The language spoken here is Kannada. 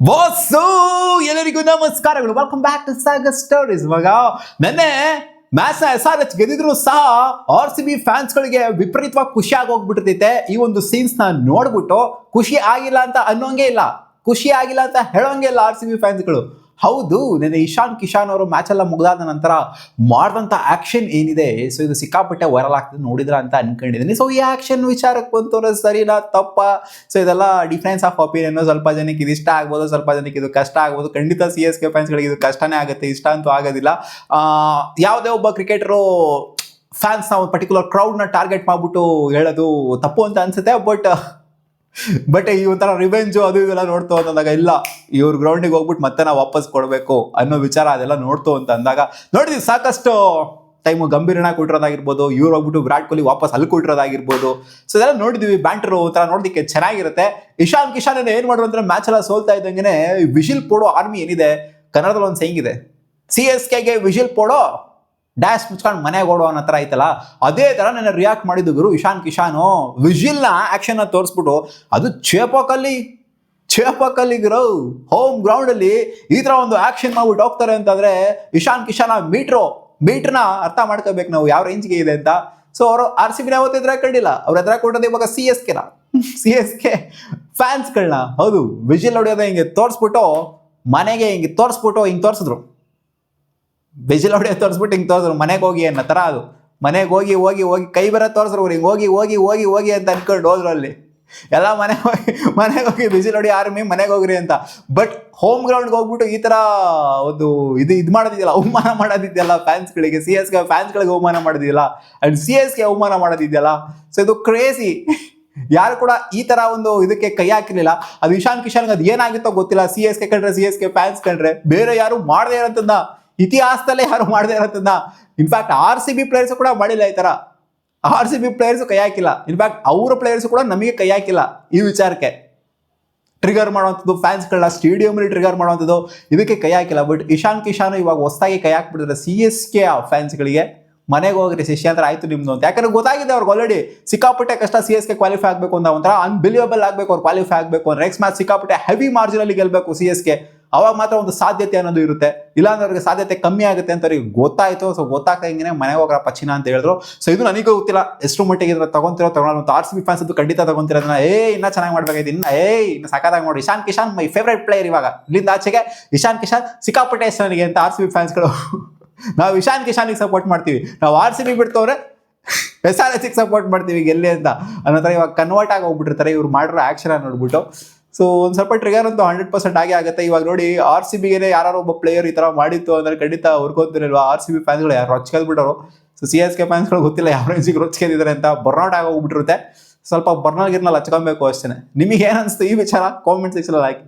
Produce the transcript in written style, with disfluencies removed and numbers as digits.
ಬಾಸು ಎಲ್ಲರಿಗೂ ನಮಸ್ಕಾರಗಳು. Welcome back to Sagar stories. ಮಗ ನೆನ್ನೆ ಮ್ಯಾಚ್ SRH ಗೆದ್ದಿದ್ರು ಸಹ RCB ಫ್ಯಾನ್ಸ್ಗಳಿಗೆ ವಿಪರೀತವಾಗಿ ಖುಷಿ ಆಗೋಗ್ಬಿಟ್ಟಿರ್ತೈತೆ. ಈ ಒಂದು ಸೀನ್ಸ್ ನ ನೋಡ್ಬಿಟ್ಟು ಖುಷಿ ಆಗಿಲ್ಲ ಅಂತ ಅನ್ನೋಂಗೆ ಇಲ್ಲ, ಖುಷಿ ಆಗಿಲ್ಲ ಅಂತ ಹೇಳೋಂಗೆ ಇಲ್ಲ RCB ಫ್ಯಾನ್ಸ್ಗಳು. ಹೌದು, ನೆನ್ನೆ ಇಶಾನ್ ಕಿಶಾನ್ ಅವರು ಮ್ಯಾಚ್ ಎಲ್ಲ ಮುಗಿದಾದ ನಂತರ ಮಾಡಿದಂಥ ಆಕ್ಷನ್ ಏನಿದೆ, ಸೊ ಇದು ಸಿಕ್ಕಾಪಟ್ಟೆ ವೈರಲ್ ಆಗ್ತದೆ, ನೋಡಿದ್ರ ಅಂತ ಅನ್ಕೊಂಡಿದ್ದೀನಿ. ಸೊ ಈ ಆಕ್ಷನ್ ವಿಚಾರಕ್ಕೆ ಬಂತವ್ರೆ ಸರಿನಾ ತಪ್ಪ, ಸೊ ಇದೆಲ್ಲ ಡಿಫ್ರೆನ್ಸ್ ಆಫ್ ಒಪಿನಿಯನ್. ಸ್ವಲ್ಪ ಜನಕ್ಕೆ ಇದು ಇಷ್ಟ ಆಗ್ಬೋದು, ಸ್ವಲ್ಪ ಜನಕ್ಕೆ ಇದು ಕಷ್ಟ ಆಗ್ಬೋದು. ಖಂಡಿತ CSK ಫ್ಯಾನ್ಸ್ಗಳಿಗೆ ಇದು ಕಷ್ಟನೇ ಆಗುತ್ತೆ, ಇಷ್ಟ ಅಂತೂ ಆಗೋದಿಲ್ಲ. ಯಾವುದೇ ಒಬ್ಬ ಕ್ರಿಕೆಟರು ಫ್ಯಾನ್ಸ್ ನ ಒಂದು ಪರ್ಟಿಕ್ಯುಲರ್ ಕ್ರೌಡ್ ನ ಟಾರ್ಗೆಟ್ ಮಾಡ್ಬಿಟ್ಟು ಹೇಳೋದು ತಪ್ಪು ಅಂತ ಅನ್ಸುತ್ತೆ. ಬಟ್ ಈ ಒಂಥರ ರಿವೆಂಜು ಅದು ಇದೆಲ್ಲ ನೋಡ್ತು ಅಂತಂದಾಗ, ಇಲ್ಲ ಇವ್ರ ಗ್ರೌಂಡಿಗೆ ಹೋಗ್ಬಿಟ್ಟು ಮತ್ತೆ ನಾವು ವಾಪಸ್ ಕೊಡಬೇಕು ಅನ್ನೋ ವಿಚಾರ ಅದೆಲ್ಲ ನೋಡ್ತು ಅಂತ ಅಂದಾಗ ನೋಡಿದ್ವಿ. ಸಾಕಷ್ಟು ಟೈಮು ಗಂಭೀರನ ಕೊಟ್ಟಿರೋದಾಗಿರ್ಬೋದು, ಇವ್ರು ಹೋಗ್ಬಿಟ್ಟು ವಿರಾಟ್ ಕೊಹ್ಲಿ ವಾಪಸ್ ಅಲ್ಲಿ ಕೊಟ್ಟಿರೋದಾಗಿರ್ಬೋದು. ಸೊ ಇದೆಲ್ಲ ನೋಡಿದ್ವಿ. ಬ್ಯಾಂಟರು ಒಂಥರ ನೋಡೋದಕ್ಕೆ ಚೆನ್ನಾಗಿರುತ್ತೆ. ಇಶಾನ್ ಕಿಶಾನ್ ಏನು ಮಾಡಿದ್ರು ಅಂದ್ರೆ ಮ್ಯಾಚ್ ಎಲ್ಲ ಸೋಲ್ತಾ ಇದ್ದಂಗೆ ವಿಶಿಲ್ ಪೋಡೋ ಆರ್ಮಿ ಏನಿದೆ, ಕನ್ನಡದಲ್ಲಿ ಒಂದು ಸೇಯಿಂಗ್ ಇದೆ, CSKಗೆ ವಿಶಿಲ್ ಪೋಡೋ ಡ್ಯಾಶ್ ಮುಚ್ಕೊಂಡು ಮನೆಗೆ ಓಡೋ ಅನ್ನೋ ಥರ ಐತಲ್ಲ, ಅದೇ ಥರ ನನ್ನ ರಿಯಾಕ್ಟ್ ಮಾಡಿದ್ದು ಗುರು ಇಶಾನ್ ಕಿಶಾನು. ವಿಜಿಲ್ನ ಆ್ಯಕ್ಷನ್ನ ತೋರಿಸ್ಬಿಟ್ಟು, ಅದು ಚೇಪಕಲ್ಲಿ ಗುರು ಹೋಮ್ ಗ್ರೌಂಡಲ್ಲಿ ಈ ಥರ ಒಂದು ಆ್ಯಕ್ಷನ್ ಮಾಡ್ಬಿಟ್ಟು ಹೋಗ್ತಾರೆ ಅಂತಂದರೆ, ಇಶಾನ್ ಕಿಶಾನ ಮೀಟ್ರನ್ನ ಅರ್ಥ ಮಾಡ್ಕೋಬೇಕು ನಾವು ಯಾವ ರೇಂಜ್ಗೆ ಇದೆ ಅಂತ. ಸೊ ಅವರು RCBನ ಯಾವತ್ತೂ ಎದುರಾಗಿ ಕಂಡಿಲ್ಲ, ಅವ್ರು ಎದುರಾಗಿ ಕೊಟ್ಟೋದು ಇವಾಗ CSK ಫ್ಯಾನ್ಸ್ಗಳನ್ನ. ಹೌದು, ವಿಜಿಲ್ ಹೊಡೆಯೋದು ಹಿಂಗೆ ತೋರಿಸ್ಬಿಟ್ಟು, ಮನೆಗೆ ಹಿಂಗೆ ತೋರಿಸಿದ್ರು, ವಿಜಿಲ್ ಹೊಡೆಯೋದು ತೋರಿಸ್ಬಿಟ್ಟು ಹಿಂಗೆ ತೋರಿಸಿದ್ರು ಮನೆಗೆ ಹೋಗಿ ಅನ್ನೋ ಥರ. ಅದು ಮನೆಗೆ ಹೋಗಿ ಕೈ ಬರೋ ತೋರಿಸ್ರು, ಅವ್ರು ಹಿಂಗೆ ಹೋಗಿ ಅಂತ ಅನ್ಕೊಂಡು ಹೋದ್ರು. ಅಲ್ಲಿ ಎಲ್ಲ ಮನೆಗೆ ಹೋಗಿ ವಿಜಿಲ್ ಹೊಡಿ ಆರ್ಮಿ ಮನೆಗೆ ಹೋಗ್ರಿ ಅಂತ. ಬಟ್ ಹೋಮ್ ಗ್ರೌಂಡ್ಗೆ ಹೋಗ್ಬಿಟ್ಟು ಈ ಥರ ಒಂದು ಇದು ಮಾಡೋದಿದೆಯಲ್ಲ, ಅವಮಾನ ಮಾಡೋದಿದೆಯಲ್ಲ ಫ್ಯಾನ್ಸ್ಗಳಿಗೆ, CSK ಫ್ಯಾನ್ಸ್ಗಳಿಗೆ ಅವಮಾನ ಮಾಡೋದಿದೆಯಲ್ಲ, ಅಂಡ್ CSK ಅವಮಾನ ಮಾಡೋದಿದೆಯಲ್ಲ. ಸೊ ಇದು ಕ್ರೇಜಿ. ಯಾರು ಕೂಡ ಈ ತರ ಒಂದು ಇದಕ್ಕೆ ಕೈ ಹಾಕಿರ್ಲಿಲ್ಲ. ಅದು ಇಶಾನ್ ಕಿಶಾನ್ಗೆ ಅದು ಏನಾಗಿತ್ತೋ ಗೊತ್ತಿಲ್ಲ. CSK ಫ್ಯಾನ್ಸ್ ಕಂಡ್ರೆ ಬೇರೆ ಯಾರು ಮಾಡದೇ ಇರೋದನ್ನ, ಇತಿಹಾಸದಲ್ಲೇ ಯಾರು ಮಾಡದೇ ಇರೋದನ್ನ. ಇನ್ಫ್ಯಾಕ್ಟ್ RCB ಪ್ಲೇಯರ್ಸ್ ಕೂಡ ಮಾಡಿಲ್ಲ ಈ ತರ. RCB ಪ್ಲೇಯರ್ಸ್ ಕೈ ಹಾಕಿಲ್ಲ. ಇನ್ಫ್ಯಾಕ್ಟ್ ಅವರ ಪ್ಲೇಯರ್ಸ್ ಕೂಡ ನಮಗೆ ಕೈ ಹಾಕಿಲ್ಲ ಈ ವಿಚಾರಕ್ಕೆ. ಟ್ರಿಗರ್ ಮಾಡುವಂಥದ್ದು ಫ್ಯಾನ್ಸ್ಗಳನ್ನ ಸ್ಟೇಡಿಯಂಲಿ ಟ್ರಿಗರ್ ಮಾಡುವಂಥದ್ದು, ಇದಕ್ಕೆ ಕೈ ಹಾಕಿಲ್ಲ. ಬಟ್ ಇಶಾನ್ ಕಿಶಾನ್ ಇವಾಗ ಹೊಸದಾಗಿ ಕೈ ಹಾಕ್ಬಿಟ್ಟಿದ್ರೆ CSK ಫ್ಯಾನ್ಸ್ಗಳಿಗೆ, ಮನೆಗೆ ಹೋಗ್ರಿ ಶಿಷ್ಯಾಂತರ ಆಯ್ತು ನಿಮ್ದು ಅಂತ. ಯಾಕಂದ್ರೆ ಗೊತ್ತಾಗಿದೆ ಅವ್ರಿಗೆ ಆಲ್ರೆಡಿ ಸಿಕ್ಕಾಪಟ್ಟೆ ಕಷ್ಟ CSK ಕ್ವಾಲಿಫೈ ಆಗಬೇಕು ಅಂತ, ಒಂಥರ ಅನ್ಬಿಲಿಯಬಲ್ ಆಗಬೇಕು ಅವ್ರು ಕ್ವಾಲಿಫೈ ಆಗಬೇಕು ಅಂದ್ರೆ. ನೆಕ್ಸ್ಟ್ ಮ್ಯಾಚ್ ಸಿಕ್ಕಾಪಟ್ಟೆ ಹೆವಿ ಮಾರ್ಜಿನ್ ಅಲ್ಲಿ ಗೆಲ್ಬೇಕು CSK, ಅವಾಗ ಮಾತ್ರ ಒಂದು ಸಾಧ್ಯತೆ ಅನ್ನೋದು ಇರುತ್ತೆ. ಇಲ್ಲಾಂದ್ರೆ ಅವ್ರಿಗೆ ಸಾಧ್ಯತೆ ಕಮ್ಮಿ ಆಗುತ್ತೆ ಅಂತ ಅವ್ರಿಗೆ ಗೊತ್ತಾಯ್ತು. ಸೊ ಗೊತ್ತಾಗ್ದಂಗೆ ಮನೆಗೆ ಹೋಗ್ರ ಪಚ್ಚಿನ ಅಂತ ಹೇಳಿದ್ರು. ಸೊ ಇದು ನನಗೂ ಗೊತ್ತಿಲ್ಲ ಎಷ್ಟು ಮಟ್ಟಿಗೆ ಇದ್ರೆ ತಗೊಂತಿರೋ RCB ಫ್ಯಾನ್ಸ್ ಅದು ಖಂಡಿತ ತಗೊಂತಿರೋದನ್ನ, ಇನ್ನ ಚೆನ್ನಾಗಿ ಮಾಡ್ಬೇಕಾಯ್ತು, ಇನ್ನು ಸಖತ್ತಾಗಿ ನೋಡಿ. Ishan Kishan my favourite player. ಇವಾಗ ಇಲ್ಲಿಂದ ಆಚೆಗೆ ಇಶಾನ್ ಕಿಶಾನ್ ಸಿಕ್ಕಾಪಟ್ಟೆ ಇಷ್ಟ ನನಗೆ ಅಂತ RCB ಫ್ಯಾನ್ಸ್ಗಳು. ನಾವು ಇಶಾನ್ ಕಿಶಾನಿಗೆ ಸಪೋರ್ಟ್ ಮಾಡ್ತೀವಿ, ನಾವು RCB ಬಿಡ್ತವ್ರೆ SRH ಸಪೋರ್ಟ್ ಮಾಡ್ತೀವಿ ಗೆಲ್ಲಿ ಅಂತ ಅನ್ನೋ ಥರ ಇವಾಗ ಕನ್ವರ್ಟ್ ಆಗಿ ಹೋಗ್ಬಿಟ್ಟಿರ್ತಾರೆ ಇವ್ರು ಮಾಡಿರೋ ಆ್ಯಕ್ಷನ್ ನೋಡ್ಬಿಟ್ಟು. ಸೊ ಒಂದು ಸ್ವಲ್ಪ ಟ್ರಿಗರ್ ಅಂತೂ 100% ಆಗೇ ಆಗುತ್ತೆ. ಇವಾಗ ನೋಡಿ RCBಗೆ ಯಾರು ಒಬ್ಬ ಪ್ಲೇಯರ್ ಈ ಥರ ಮಾಡಿತ್ತು ಅಂದ್ರೆ ಖಂಡಿತ ಹುರ್ಕೊಂತಿರಲ್ವಾ RCB ಫ್ಯಾನ್ಸ್ಗಳು ಯಾರು ರೊಚ್ಕೆದ್ಬಿಟ್ಟರು. ಸೊ CSK ಫ್ಯಾನ್ಸ್ಗಳು ಗೊತ್ತಿಲ್ಲ ಯಾವ ರೇಂಜಿಗೆ ರೊಚ್ಕೆದಿದ್ದಾರೆ ಅಂತ, ಬರ್ನೌಟ್ ಆಗಿ ಹೋಗ್ಬಿಟ್ಟಿರುತ್ತೆ. ಸ್ವಲ್ಪ ಬರ್ನಲ್ ಗಿರ್ನಲ್ಲಿ ಹಚ್ಕೊಬೇಕು ಅಷ್ಟೇ. ನಿಮಗೆ ಏನು ಅನಿಸ್ತು ಈ ವಿಚಾರ? ಕಾಮೆಂಟ್ ಸೆಕ್ಷನ್ ಹಾಕಿ.